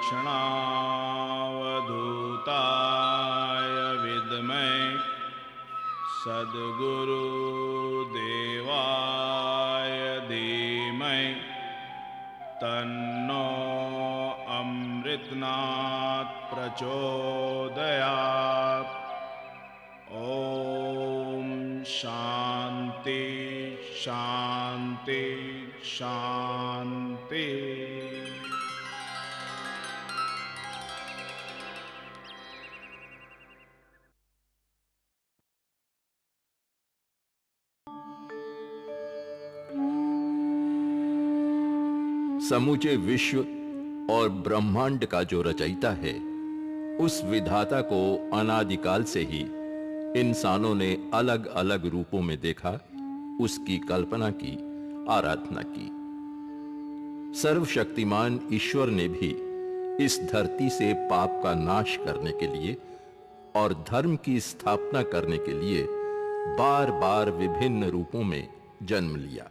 दक्षिणावधूताय विद्महे सद्गुरुदेवाय धीमहि तन्नो अमृतनाथ प्रचोदयात्। ओम शांति शांति शांति। समूचे विश्व और ब्रह्मांड का जो रचयिता है, उस विधाता को अनादिकाल से ही इंसानों ने अलग अलग रूपों में देखा, उसकी कल्पना की, आराधना की। सर्वशक्तिमान ईश्वर ने भी इस धरती से पाप का नाश करने के लिए और धर्म की स्थापना करने के लिए बार बार विभिन्न रूपों में जन्म लिया।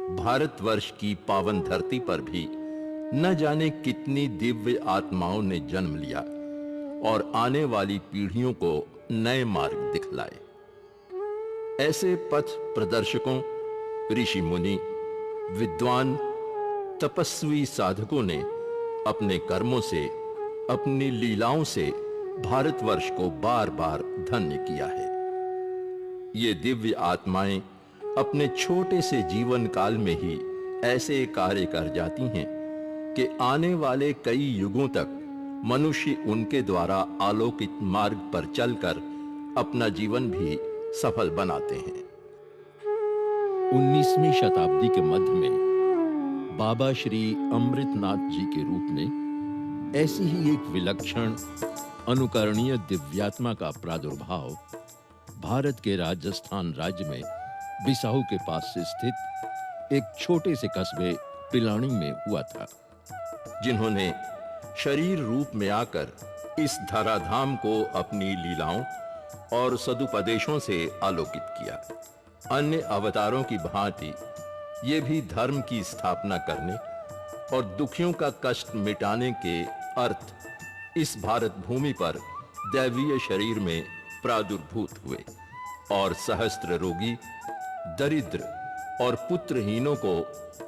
भारतवर्ष की पावन धरती पर भी न जाने कितनी दिव्य आत्माओं ने जन्म लिया और आने वाली पीढ़ियों को नए मार्ग दिखलाए। ऐसे पथ प्रदर्शकों, ऋषि मुनि, विद्वान, तपस्वी साधकों ने अपने कर्मों से, अपनी लीलाओं से भारतवर्ष को बार बार धन्य किया है। ये दिव्य आत्माएं अपने छोटे से जीवन काल में ही ऐसे कार्य कर जाती हैं कि आने वाले कई युगों तक मनुष्य उनके द्वारा आलोकित मार्ग पर चलकर अपना जीवन भी सफल बनाते हैं। 19वीं शताब्दी के मध्य में बाबा श्री अमृतनाथ जी के रूप में ऐसी ही एक विलक्षण अनुकरणीय दिव्यात्मा का प्रादुर्भाव भारत के राजस्थान राज्य में बिसाहू के पास से स्थित एक छोटे से कस्बे पिलानी में हुआ था, जिन्होंने शरीर रूप में आकर इस धराधाम को अपनी लीलाओं और सदुपदेशों से आलोकित किया। अन्य अवतारों की भांति ये भी धर्म की स्थापना करने और दुखियों का कष्ट मिटाने के अर्थ इस भारत भूमि पर दैवीय शरीर में प्रादुर्भूत हुए और सहस्त्र रोगी, दरिद्र और पुत्रहीनों को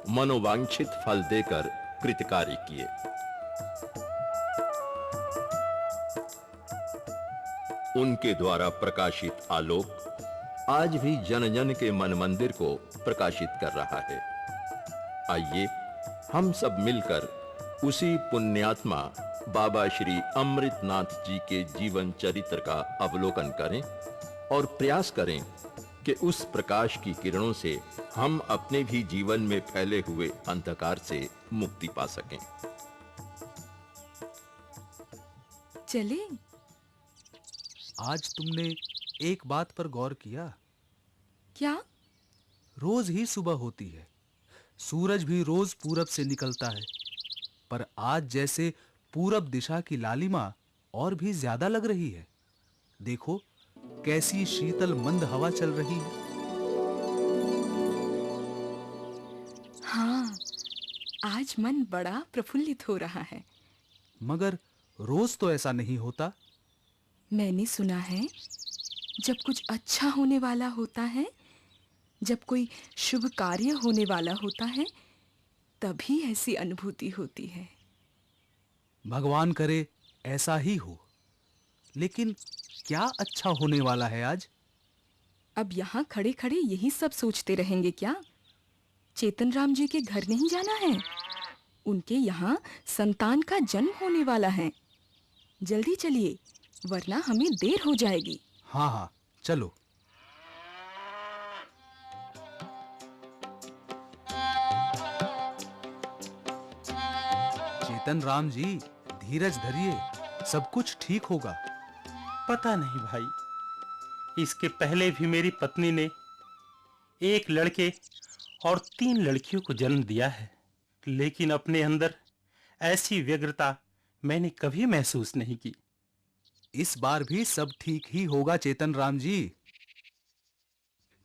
मनोवांछित फल देकर कृतकारी किए। उनके द्वारा प्रकाशित आलोक आज भी जन जन के मन मंदिर को प्रकाशित कर रहा है। आइए हम सब मिलकर उसी पुण्यात्मा बाबा श्री अमृतनाथ जी के जीवन चरित्र का अवलोकन करें और प्रयास करें कि उस प्रकाश की किरणों से हम अपने भी जीवन में फैले हुए अंधकार से मुक्ति पा सकें। चले। आज तुमने एक बात पर गौर किया? क्या? रोज ही सुबह होती है, सूरज भी रोज पूरब से निकलता है, पर आज जैसे पूरब दिशा की लालिमा और भी ज्यादा लग रही है। देखो कैसी शीतल मंद हवा चल रही है। हाँ, आज मन बड़ा प्रफुल्लित हो रहा है। मगर रोज तो ऐसा नहीं होता। मैंने सुना है जब कुछ अच्छा होने वाला होता है, जब कोई शुभ कार्य होने वाला होता है, तभी ऐसी अनुभूति होती है। भगवान करे ऐसा ही हो। लेकिन क्या अच्छा होने वाला है आज? अब यहाँ खड़े-खड़े यही सब सोचते रहेंगे क्या? चेतन राम जी के घर नहीं जाना है? उनके यहाँ संतान का जन्म होने वाला है। जल्दी चलिए, वरना हमें देर हो जाएगी। हाँ हाँ, चलो। चेतन राम जी, धीरज धरिए, सब कुछ ठीक होगा। पता नहीं भाई, इसके पहले भी मेरी पत्नी ने एक लड़के और 3 लड़कियों को जन्म दिया है, लेकिन अपने अंदर ऐसी व्यग्रता मैंने कभी महसूस नहीं की। इस बार भी सब ठीक ही होगा चेतन राम जी।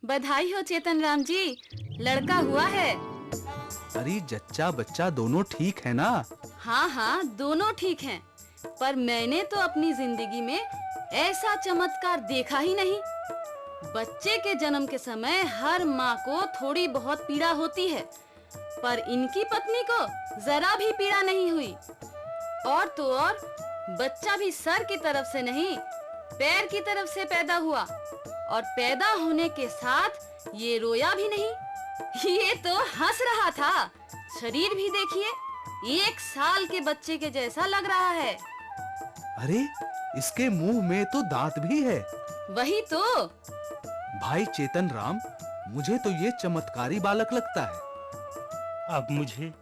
बधाई हो चेतन राम जी, लड़का हुआ है। अरे जच्चा बच्चा दोनों ठीक है ना? हाँ हाँ, दोनों ठीक हैं। पर मैंने तो अपनी जिंदगी में ऐसा चमत्कार देखा ही नहीं। बच्चे के जन्म के समय हर माँ को थोड़ी बहुत पीड़ा होती है, पर इनकी पत्नी को जरा भी पीड़ा नहीं हुई। और तो और, बच्चा भी सर की तरफ से नहीं, पैर की तरफ से पैदा हुआ, और पैदा होने के साथ ये रोया भी नहीं। ये तो हंस रहा था। शरीर भी देखिए, 1 साल के बच्चे के जैसा लग रहा है। अरे इसके मुंह में तो दांत भी है। वही तो। भाई चेतन राम, मुझे तो ये चमत्कारी बालक लगता है। अब मुझे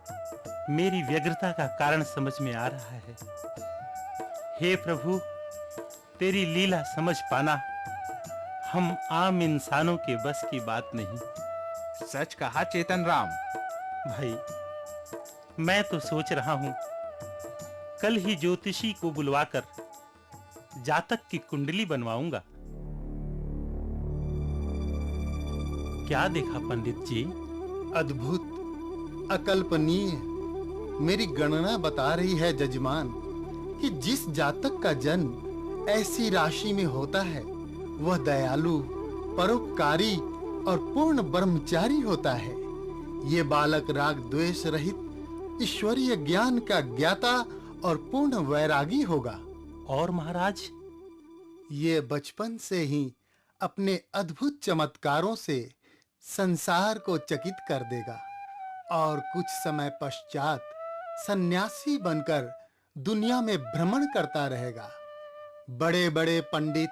मेरी व्यग्रता का कारण समझ में आ रहा है। हे प्रभु, तेरी लीला समझ पाना हम आम इंसानों के बस की बात नहीं। सच कहा चेतन राम। भाई, मैं तो सोच रहा हूं कल ही ज्योतिषी को बुलवाकर जातक की कुंडली बनवाऊंगा। क्या देखा पंडित जी? अद्भुत, अकल्पनीय। मेरी गणना बता रही है जजमान कि जिस जातक का जन्म ऐसी राशि में होता है वह दयालु, परोपकारी और पूर्ण ब्रह्मचारी होता है। ये बालक राग द्वेष रहित ईश्वरीय ज्ञान का ज्ञाता और पूर्ण वैरागी होगा। और महाराज? ये बचपन से ही अपने अद्भुत चमत्कारों से संसार को चकित कर देगा और कुछ समय पश्चात सन्यासी बनकर दुनिया में भ्रमण करता रहेगा। बड़े-बड़े पंडित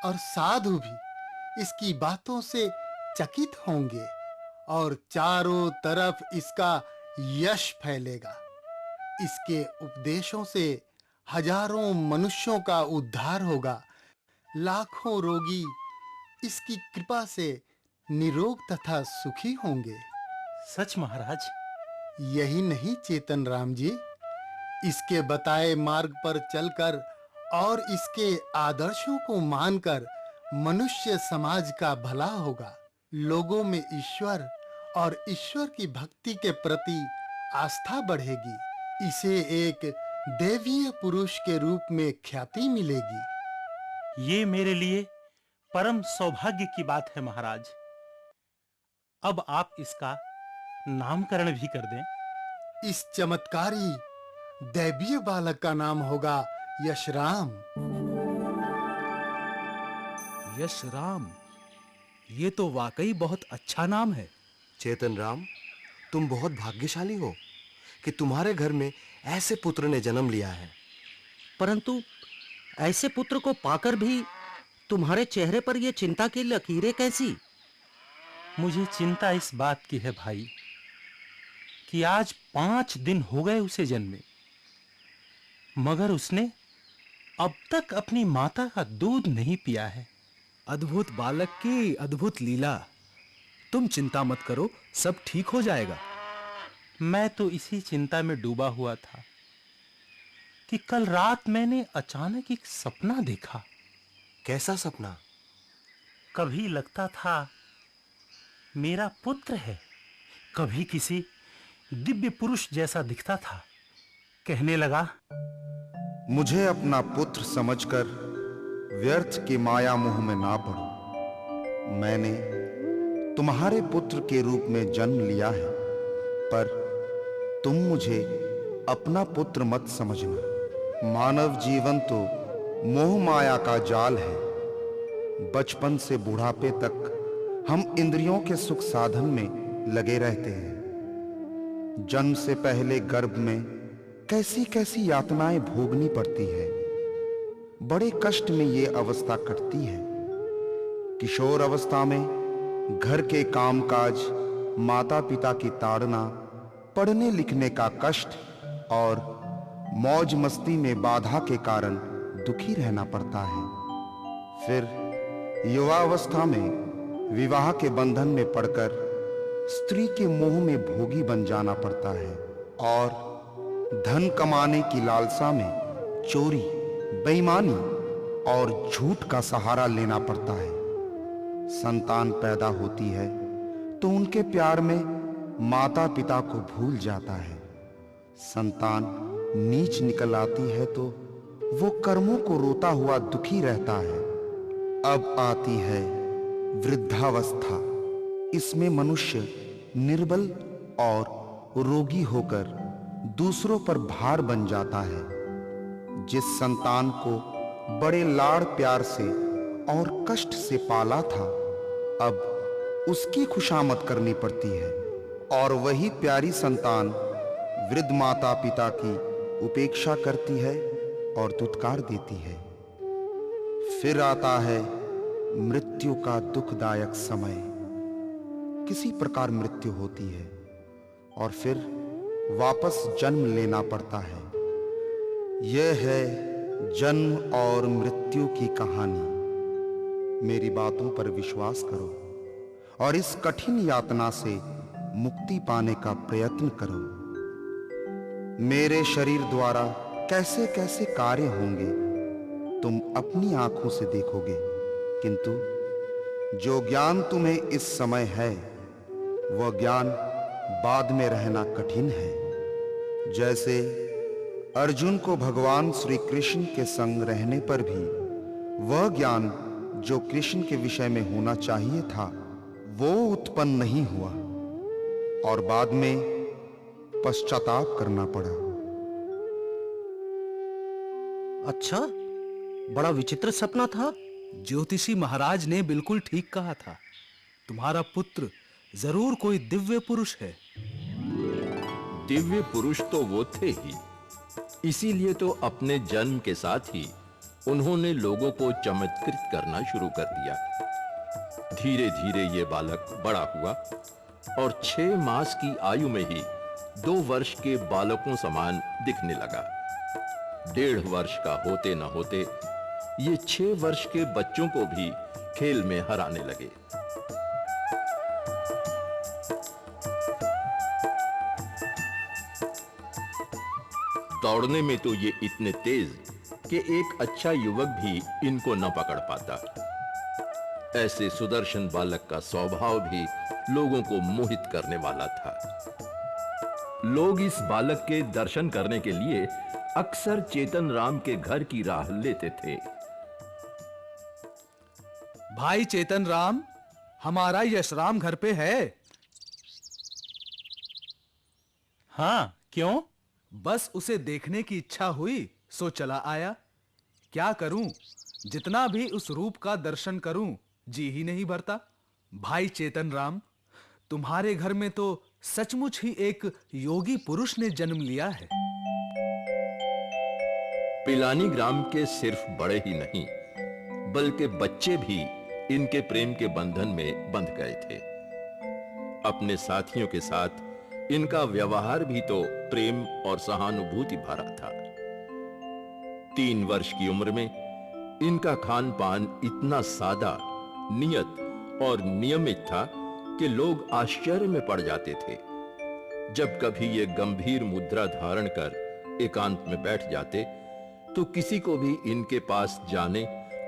और साधु भी इसकी बातों से चकित होंगे और चारों तरफ इसका यश फैलेगा। इसके उपदेशों से हजारों मनुष्यों का उद्धार होगा। लाखों रोगी इसकी कृपा से निरोग तथा सुखी होंगे। सच महाराज? यही नहीं चेतन राम जी, इसके बताए मार्ग पर चलकर और इसके आदर्शों को मानकर मनुष्य समाज का भला होगा। लोगों में ईश्वर और ईश्वर की भक्ति के प्रति आस्था बढ़ेगी। इसे एक देवीय पुरुष के रूप में ख्याति मिलेगी। ये मेरे लिए परम सौभाग्य की बात है महाराज। अब आप इसका नामकरण भी कर दें। इस चमत्कारी दैवीय बालक का नाम होगा यशराम। यशराम, ये तो वाकई बहुत अच्छा नाम है। चेतन राम, तुम बहुत भाग्यशाली हो कि तुम्हारे घर में ऐसे पुत्र ने जन्म लिया है। परंतु ऐसे पुत्र को पाकर भी तुम्हारे चेहरे पर ये चिंता की लकीरें कैसी? मुझे चिंता इस बात की है भाई कि आज 5 दिन हो गए उसे जन्मे, मगर उसने अब तक अपनी माता का दूध नहीं पिया है। अद्भुत बालक की अद्भुत लीला। तुम चिंता मत करो, सब ठीक हो जाएगा। मैं तो इसी चिंता में डूबा हुआ था कि कल रात मैंने अचानक एक सपना देखा। कैसा सपना? कभी लगता था मेरा पुत्र है, कभी किसी दिव्य पुरुष जैसा दिखता था। कहने लगा, मुझे अपना पुत्र समझकर व्यर्थ की माया मोह में ना पड़ो। मैंने तुम्हारे पुत्र के रूप में जन्म लिया है, पर तुम मुझे अपना पुत्र मत समझना। मानव जीवन तो मोह माया का जाल है। बचपन से बुढ़ापे तक हम इंद्रियों के सुख साधन में लगे रहते हैं। जन्म से पहले गर्भ में कैसी कैसी यातनाएं भोगनी पड़ती है। बड़े कष्ट में ये अवस्था कटती है। किशोर अवस्था में घर के कामकाज, माता पिता की ताड़ना, पढ़ने लिखने का कष्ट और मौज मस्ती में बाधा के कारण दुखी रहना पड़ता है। फिर युवावस्था में विवाह के बंधन में पड़कर स्त्री के मोह में भोगी बन जाना पड़ता है और धन कमाने की लालसा में चोरी, बेईमानी और झूठ का सहारा लेना पड़ता है। संतान पैदा होती है तो उनके प्यार में माता पिता को भूल जाता है। संतान नीच निकल आती है तो वो कर्मों को रोता हुआ दुखी रहता है। अब आती है वृद्धावस्था। इसमें मनुष्य निर्बल और रोगी होकर दूसरों पर भार बन जाता है। जिस संतान को बड़े लाड़ प्यार से और कष्ट से पाला था, अब उसकी खुशामद करनी पड़ती है और वही प्यारी संतान वृद्ध माता पिता की उपेक्षा करती है और दुत्कार देती है। फिर आता है मृत्यु का दुखदायक समय। किसी प्रकार मृत्यु होती है और फिर वापस जन्म लेना पड़ता है। यह है जन्म और मृत्यु की कहानी। मेरी बातों पर विश्वास करो और इस कठिन यातना से मुक्ति पाने का प्रयत्न करो। मेरे शरीर द्वारा कैसे कैसे कार्य होंगे तुम अपनी आंखों से देखोगे, किंतु जो ज्ञान तुम्हें इस समय है वह ज्ञान बाद में रहना कठिन है। जैसे अर्जुन को भगवान श्री कृष्ण के संग रहने पर भी वह ज्ञान जो कृष्ण के विषय में होना चाहिए था वो उत्पन्न नहीं हुआ और बाद में पश्चाताप करना पड़ा। अच्छा, बड़ा विचित्र सपना था। ज्योतिषी महाराज ने बिल्कुल ठीक कहा था। तुम्हारा पुत्र जरूर कोई दिव्य पुरुष है। दिव्य पुरुष तो वो थे ही, इसीलिए तो अपने जन्म के साथ ही उन्होंने लोगों को चमत्कृत करना शुरू कर दिया। धीरे धीरे ये बालक बड़ा हुआ और 6 मास की आयु में ही 2 वर्ष के बालकों समान दिखने लगा। 1.5 वर्ष का होते न होते ये 6 वर्ष के बच्चों को भी खेल में हराने लगे। दौड़ने में तो ये इतने तेज कि एक अच्छा युवक भी इनको न पकड़ पाता। ऐसे सुदर्शन बालक का स्वभाव भी लोगों को मोहित करने वाला था। लोग इस बालक के दर्शन करने के लिए अक्सर चेतन राम के घर की राह लेते थे। भाई चेतन राम, हमारा यशराम घर पे है। हाँ, क्यों? बस उसे देखने की इच्छा हुई सो चला आया। क्या करूं, जितना भी उस रूप का दर्शन करूं जी ही नहीं भरता। भाई चेतन राम, तुम्हारे घर में तो सचमुच ही एक योगी पुरुष ने जन्म लिया है। पिलानी ग्राम के सिर्फ बड़े ही नहीं बल्कि बच्चे भी इनके प्रेम के बंधन में बंध गए थे। अपने साथियों के साथ इनका व्यवहार भी तो प्रेम और सहानुभूति भरा था। 3 वर्ष की उम्र में इनका खान पान इतना सादा, नियत और नियमित था कि लोग आश्चर्य में पड़ जाते थे। जब कभी ये गंभीर मुद्रा धारण कर एकांत में बैठ जाते तो किसी को भी इनके पास जाने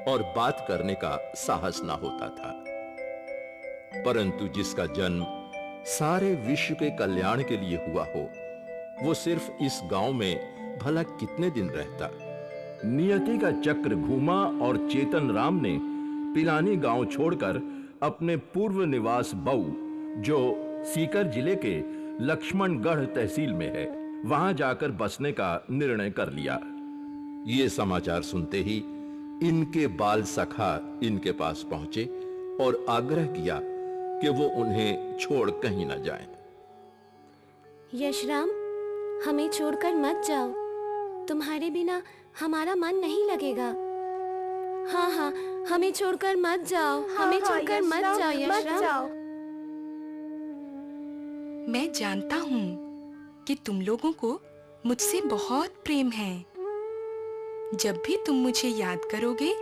और बात करने का साहस ना होता था। परंतु जिसका जन्म सारे विश्व के कल्याण के लिए हुआ हो, वो सिर्फ इस गांव में भला कितने दिन रहता। नियति का चक्र घूमा और चेतन राम ने पिलानी गांव छोड़कर अपने पूर्व निवास बऊ, जो सीकर जिले के लक्ष्मणगढ़ तहसील में है, वहां जाकर बसने का निर्णय कर लिया। ये समाचार सुनते ही इनके बाल सखा इनके पास पहुंचे और आग्रह किया कि वो उन्हें छोड़ कहीं न जाएं। यशराम, हमें छोड़कर मत जाओ। तुम्हारे बिना हमारा मन नहीं लगेगा। हाँ हाँ, हमें छोड़कर मत जाओ। हमें छोड़कर मत जाओ यशराम। मैं जानता हूँ कि तुम लोगों को मुझसे बहुत प्रेम है। जब भी तुम मुझे याद करोगे,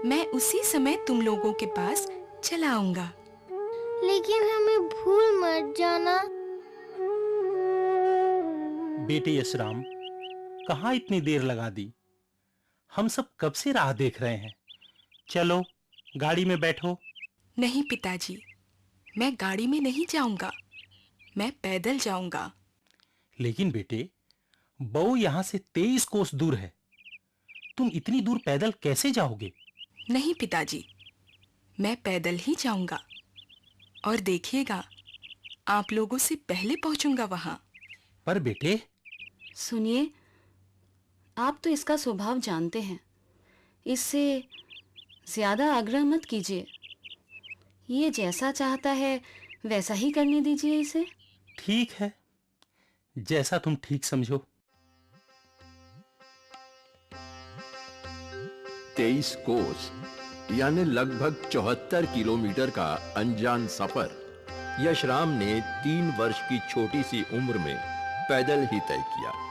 मैं उसी समय तुम लोगों के पास चला आऊंगा। लेकिन हमें भूल मत जाना। बेटे यशराम, कहाँ इतनी देर लगा दी? हम सब कब से राह देख रहे हैं। चलो गाड़ी में बैठो। नहीं पिताजी, मैं गाड़ी में नहीं जाऊंगा। मैं पैदल जाऊंगा। लेकिन बेटे, बऊ यहां से 23 कोस दूर है। तुम इतनी दूर पैदल कैसे जाओगे? नहीं पिताजी, मैं पैदल ही जाऊंगा और देखिएगा, आप लोगों से पहले पहुंचूंगा वहां। पर बेटे, सुनिए, आप तो इसका स्वभाव जानते हैं, इससे ज्यादा आग्रह मत कीजिए। ये जैसा चाहता है वैसा ही करने दीजिए इसे। ठीक है, जैसा तुम ठीक समझो। 23 कोस यानी लगभग 74 किलोमीटर का अनजान सफर यशराम ने 3 वर्ष की छोटी सी उम्र में पैदल ही तय किया।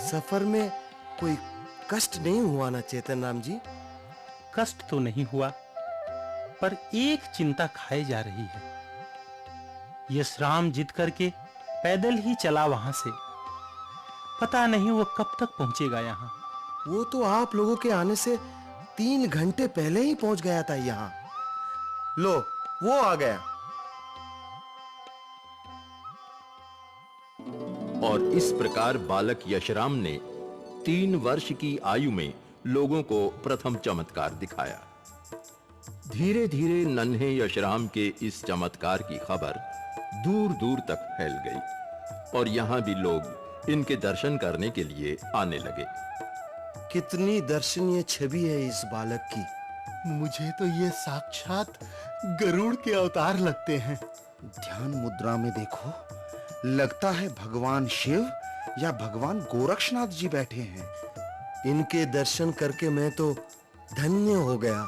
सफर में कोई कष्ट नहीं हुआ ना चेतन राम जी? कष्ट तो नहीं हुआ, पर एक चिंता खाए जा रही है। यशराम जिद करके पैदल ही चला वहां से। पता नहीं वो कब तक पहुंचेगा यहाँ। वो तो आप लोगों के आने से 3 घंटे पहले ही पहुंच गया था यहाँ। लो, वो आ गया। और इस प्रकार बालक यशराम ने 3 वर्ष की आयु में लोगों को प्रथम चमत्कार दिखाया। धीरे धीरे नन्हे यशराम के इस चमत्कार की खबर दूर दूर तक फैल गई और यहां भी लोग इनके दर्शन करने के लिए आने लगे। कितनी दर्शनीय छवि है इस बालक की। मुझे तो ये साक्षात गरुड़ के अवतार लगते हैं। ध्यान मुद्रा में देखो, लगता है भगवान शिव या भगवान गोरक्षनाथ जी बैठे हैं। इनके दर्शन करके मैं तो धन्य हो गया,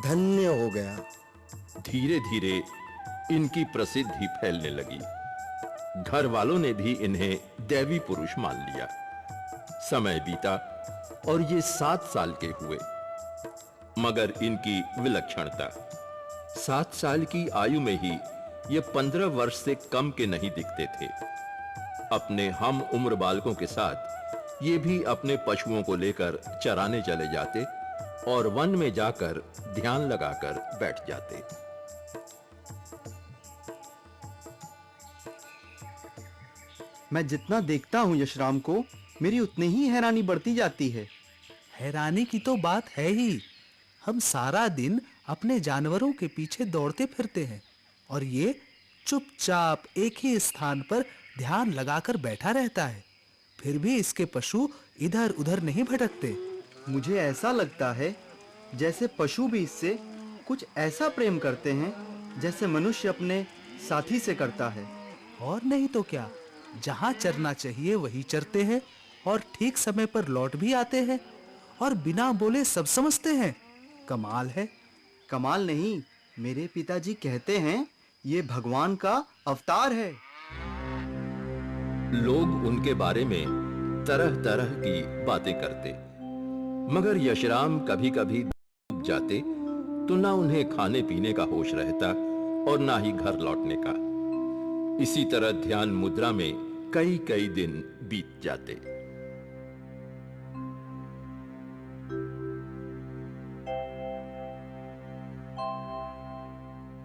धन्य हो गया। धीरे धीरे इनकी प्रसिद्धि फैलने लगी। घर वालों ने भी इन्हें दैवी पुरुष मान लिया। समय बीता और ये 7 साल के हुए, मगर इनकी विलक्षणता 7 साल की आयु में ही ये 15 वर्ष से कम के नहीं दिखते थे। अपने हम उम्र बालकों के साथ ये भी अपने पशुओं को लेकर चराने चले जाते और वन में जाकर ध्यान लगाकर बैठ जाते। मैं जितना देखता हूं यशराम को, मेरी उतनी ही हैरानी बढ़ती जाती है। हैरानी की तो बात है ही। हम सारा दिन अपने जानवरों के पीछे दौड़ते फिरते हैं और ये चुपचाप एक ही स्थान पर ध्यान लगाकर बैठा रहता है। फिर भी इसके पशु इधर उधर नहीं भटकते। मुझे ऐसा लगता है जैसे पशु भी इससे कुछ ऐसा प्रेम करते हैं जैसे मनुष्य अपने साथी से करता है। और नहीं तो क्या, जहां चरना चाहिए वही चरते हैं और ठीक समय पर लौट भी आते हैं और बिना बोले सब समझते हैं। कमाल है। कमाल नहीं, मेरे पिताजी कहते हैं ये भगवान का अवतार है। लोग उनके बारे में तरह तरह की बातें करते, मगर यशराम कभी कभी जाते तो ना उन्हें खाने पीने का होश रहता और ना ही घर लौटने का। इसी तरह ध्यान मुद्रा में कई कई दिन बीत जाते।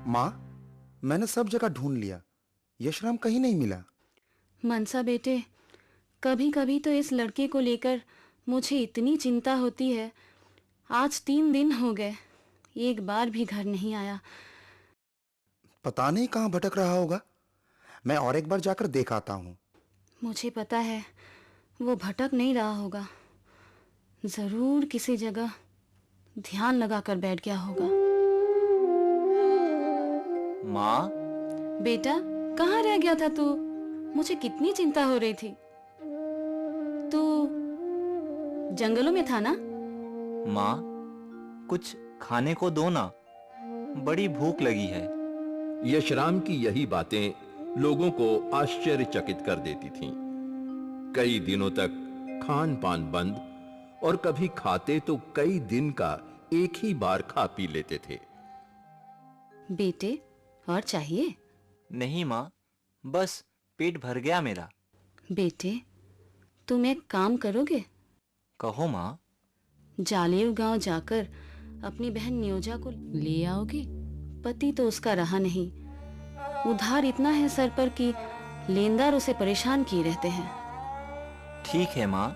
माँ, मैंने सब जगह ढूंढ लिया, यशराम कहीं नहीं मिला। मनसा बेटे, कभी कभी तो इस लड़के को लेकर मुझे इतनी चिंता होती है। आज 3 दिन हो गए, एक बार भी घर नहीं आया। पता नहीं कहाँ भटक रहा होगा। मैं और एक बार जाकर देख आता हूँ। मुझे पता है वो भटक नहीं रहा होगा, जरूर किसी जगह ध्यान लगाकर बैठ गया होगा। माँ, बेटा, कहाँ रह गया था तू? मुझे कितनी चिंता हो रही थी। तू जंगलों में था ना? माँ, कुछ खाने को दो ना, बड़ी भूख लगी है। यशराम की यही बातें लोगों को आश्चर्यचकित कर देती थीं। कई दिनों तक खान पान बंद, और कभी खाते तो कई दिन का एक ही बार खा पी लेते थे। बेटे, और चाहिए? नहीं माँ, बस पेट भर गया मेरा। बेटे, तुम एक काम करोगे? कहो माँ। जालेव गांव जाकर अपनी बहन न्योजा को ले आओगे? पति तो उसका रहा नहीं, उधार इतना है सर पर कि लेनदार उसे परेशान किए रहते हैं। ठीक है माँ,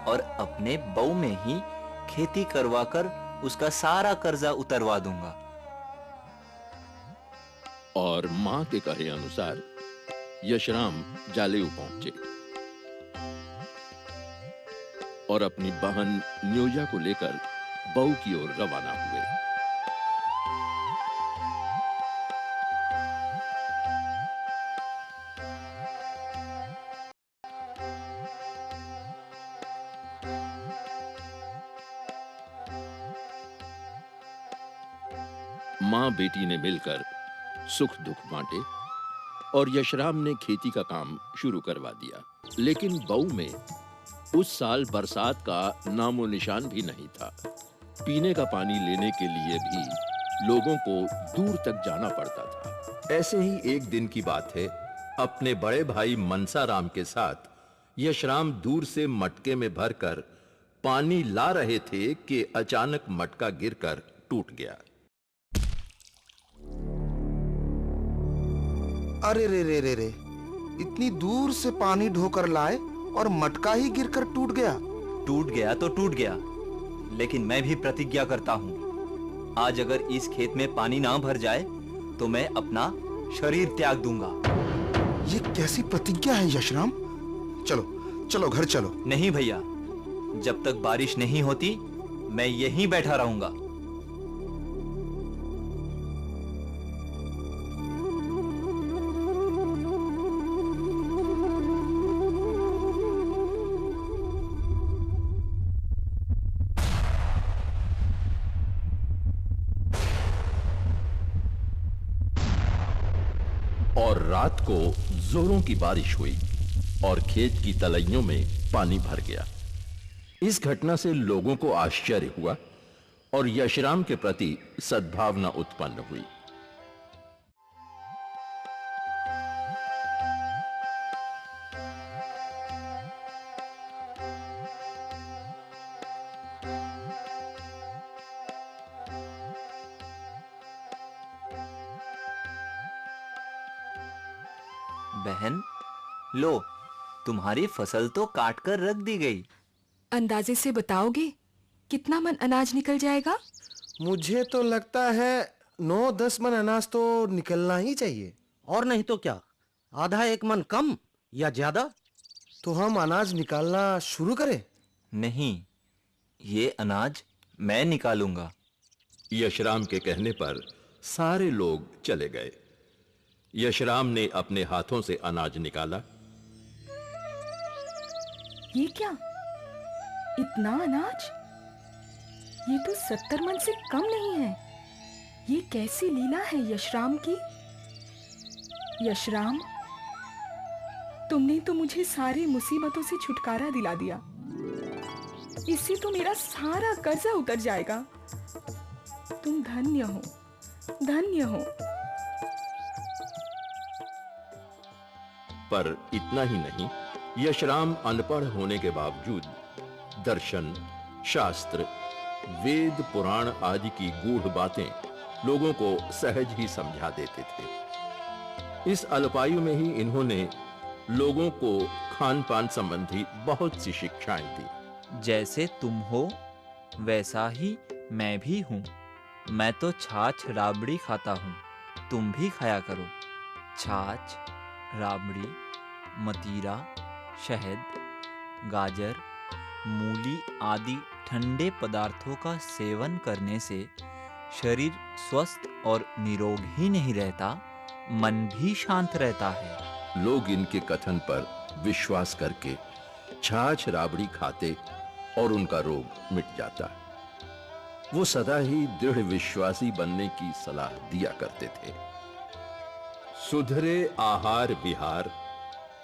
और अपने बहू में ही खेती करवाकर उसका सारा कर्जा उतरवा दूंगा। और मां के कहे अनुसार यशराम जालेऊ पहुंचे और अपनी बहन न्योजा को लेकर बहू की ओर रवाना हुए। मां बेटी ने मिलकर सुख दुख बांटे और यशराम ने खेती का काम शुरू करवा दिया। लेकिन बहू में उस साल बरसात का नामो निशान भी नहीं था। पीने का पानी लेने के लिए भी लोगों को दूर तक जाना पड़ता था। ऐसे ही एक दिन की बात है, अपने बड़े भाई मनसाराम के साथ यशराम दूर से मटके में भरकर पानी ला रहे थे कि अचानक मटका गिरकर टूट गया। अरे रे रे रे रे, इतनी दूर से पानी ढोकर लाए और मटका ही गिरकर टूट गया। टूट गया तो टूट गया, लेकिन मैं भी प्रतिज्ञा करता हूँ, आज अगर इस खेत में पानी ना भर जाए तो मैं अपना शरीर त्याग दूंगा। ये कैसी प्रतिज्ञा है यशराम? चलो चलो घर चलो। नहीं भैया, जब तक बारिश नहीं होती मैं यहीं बैठा रहूंगा। और रात को जोरों की बारिश हुई और खेत की तलैयों में पानी भर गया। इस घटना से लोगों को आश्चर्य हुआ और यशराम के प्रति सद्भावना उत्पन्न हुई। बहन, लो, तुम्हारी फसल तो काट कर रख दी गई। अंदाजे से बताओगे कितना मन अनाज निकल जाएगा? मुझे तो लगता है 9-10 मन अनाज तो निकलना ही चाहिए। और नहीं तो क्या, आधा एक मन कम या ज्यादा? तो हम अनाज निकालना शुरू करें? नहीं, ये अनाज मैं निकालूंगा। यशराम के कहने पर सारे लोग चले गए। यशराम ने अपने हाथों से अनाज निकाला। ये क्या, इतना अनाज? ये तो 70 मन से कम नहीं है। ये कैसी लीला है यशराम की? यशराम, तुमने तो मुझे सारी मुसीबतों से छुटकारा दिला दिया। इससे तो मेरा सारा कर्जा उतर जाएगा। तुम धन्य हो, धन्य हो। पर इतना ही नहीं, यशराम अनपढ़ होने के बावजूद दर्शन, शास्त्र, वेद, पुराण आदि की गूढ़ बातें लोगों को सहज ही समझा देते थे। इस अल्पायु में ही इन्होंने लोगों को खान पान संबंधी बहुत सी शिक्षाएं दी। जैसे तुम हो वैसा ही मैं भी हूँ। मैं तो छाछ राबड़ी खाता हूँ, तुम भी खाया करो। छाछ, राबड़ी, मतीरा, शहद, गाजर, मूली आदि ठंडे पदार्थों का सेवन करने से शरीर स्वस्थ और निरोग ही नहीं रहता, मन भी शांत रहता है। लोग इनके कथन पर विश्वास करके छाछ राबड़ी खाते और उनका रोग मिट जाता। वो सदा ही दृढ़ विश्वासी बनने की सलाह दिया करते थे। सुधरे आहार विहार,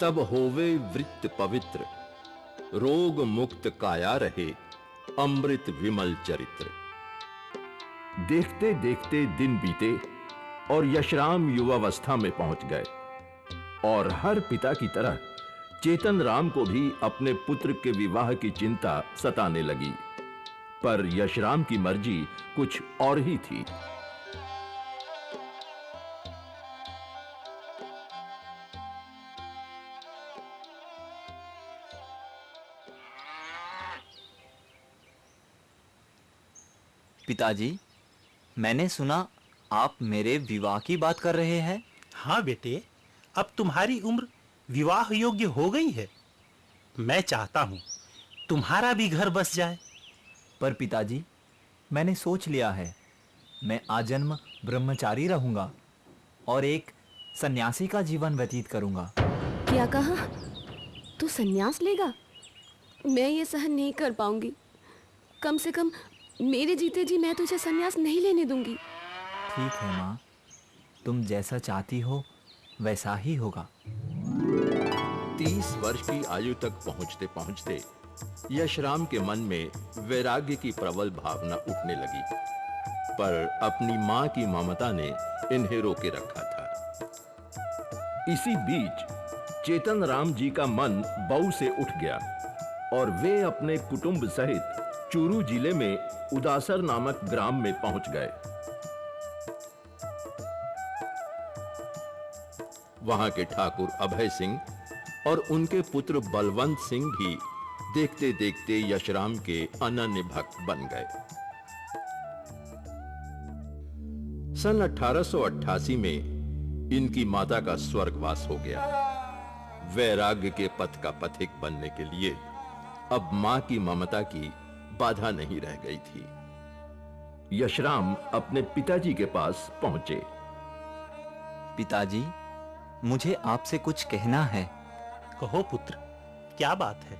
तब होवे वृत्त पवित्र, रोग मुक्त काया रहे, अमृत विमल चरित्र। देखते देखते दिन बीते और यशराम युवावस्था में पहुंच गए और हर पिता की तरह चेतन राम को भी अपने पुत्र के विवाह की चिंता सताने लगी। पर यशराम की मर्जी कुछ और ही थी। पिताजी, मैंने सुना आप मेरे विवाह की बात कर रहे हैं। हाँ बेटे, अब तुम्हारी उम्र विवाह योग्य हो गई है। मैं चाहता हूँ तुम्हारा भी घर बस जाए। पर पिताजी, मैंने सोच लिया है, मैं आजन्म ब्रह्मचारी रहूंगा और एक सन्यासी का जीवन व्यतीत करूंगा। क्या कहा? तू संन्यास लेगा? मैं ये सहन नहीं कर पाऊंगी। कम से कम मेरे जीते जी मैं तुझे संन्यास नहीं लेने दूंगी। ठीक है माँ, तुम जैसा चाहती हो वैसा ही होगा। 30 वर्ष की आयु तक पहुंचते पहुंचते यशराम के मन में वैराग्य की प्रबल भावना उठने लगी, पर अपनी मां की ममता ने इन्हें रोके रखा था। इसी बीच चेतन राम जी का मन बऊ से उठ गया और वे अपने कुटुंब सहित चूरू जिले में उदासर नामक ग्राम में पहुंच गए। वहां के ठाकुर अभय सिंह और उनके पुत्र बलवंत सिंह भी देखते देखते यशराम के अनन्य भक्त बन गए। सन 1888 में इनकी माता का स्वर्गवास हो गया। वैराग्य के पथ का पथिक बनने के लिए अब मां की ममता की बाधा नहीं रह गई थी। यशराम अपने पिताजी के पास पहुंचे। पिताजी, मुझे आपसे कुछ कहना है। कहो पुत्र, क्या बात है?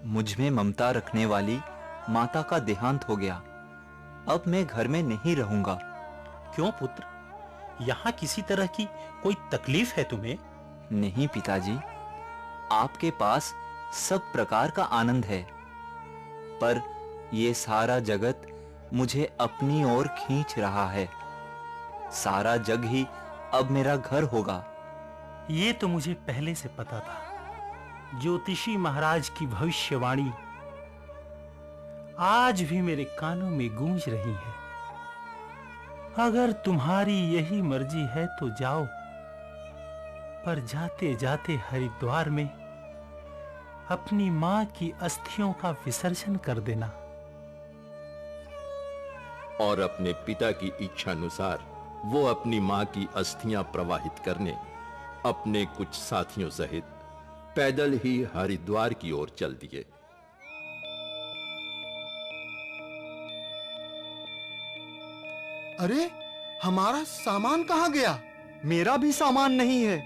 मुझ में ममता रखने वाली माता का देहांत हो गया। अब मैं घर में नहीं रहूंगा। क्यों पुत्र, यहाँ किसी तरह की कोई तकलीफ है तुम्हें? नहीं पिताजी, आपके पास सब प्रकार का आनंद है, पर ये सारा जगत मुझे अपनी ओर खींच रहा है। सारा जग ही अब मेरा घर होगा। ये तो मुझे पहले से पता था। ज्योतिषी महाराज की भविष्यवाणी आज भी मेरे कानों में गूंज रही है। अगर तुम्हारी यही मर्जी है तो जाओ, पर जाते जाते हरिद्वार में अपनी मां की अस्थियों का विसर्जन कर देना। और अपने पिता की इच्छा अनुसार वो अपनी मां की अस्थियां प्रवाहित करने अपने कुछ साथियों सहित पैदल ही हरिद्वार की ओर चल दिए। अरे, हमारा सामान कहाँ गया? मेरा भी सामान नहीं है।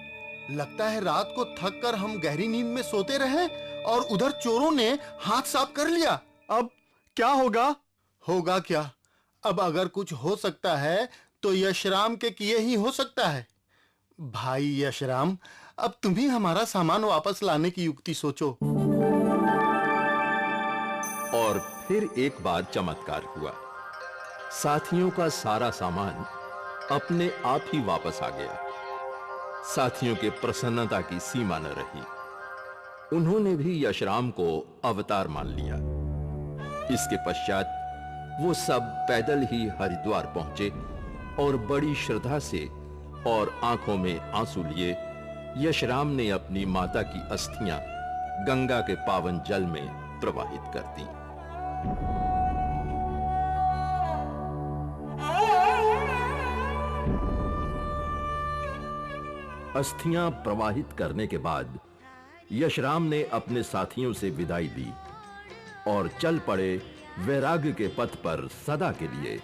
लगता है रात को थक कर हम गहरी नींद में सोते रहे और उधर चोरों ने हाथ साफ कर लिया। अब क्या होगा? होगा क्या? अब अगर कुछ हो सकता है तो यशराम के किए ही हो सकता है। भाई यशराम, अब तुम ही हमारा सामान वापस लाने की युक्ति सोचो। और फिर एक बार चमत्कार हुआ। साथियों का सारा सामान अपने आप ही वापस आ गया। साथियों के प्रसन्नता की सीमा न रही। उन्होंने भी यशराम को अवतार मान लिया। इसके पश्चात वो सब पैदल ही हरिद्वार पहुंचे और बड़ी श्रद्धा से और आंखों में आंसू लिए यशराम ने अपनी माता की अस्थियां गंगा के पावन जल में प्रवाहित कर दी। अस्थियां प्रवाहित करने के बाद यशराम ने अपने साथियों से विदाई ली और चल पड़े वैराग्य के पथ पर सदा के लिए।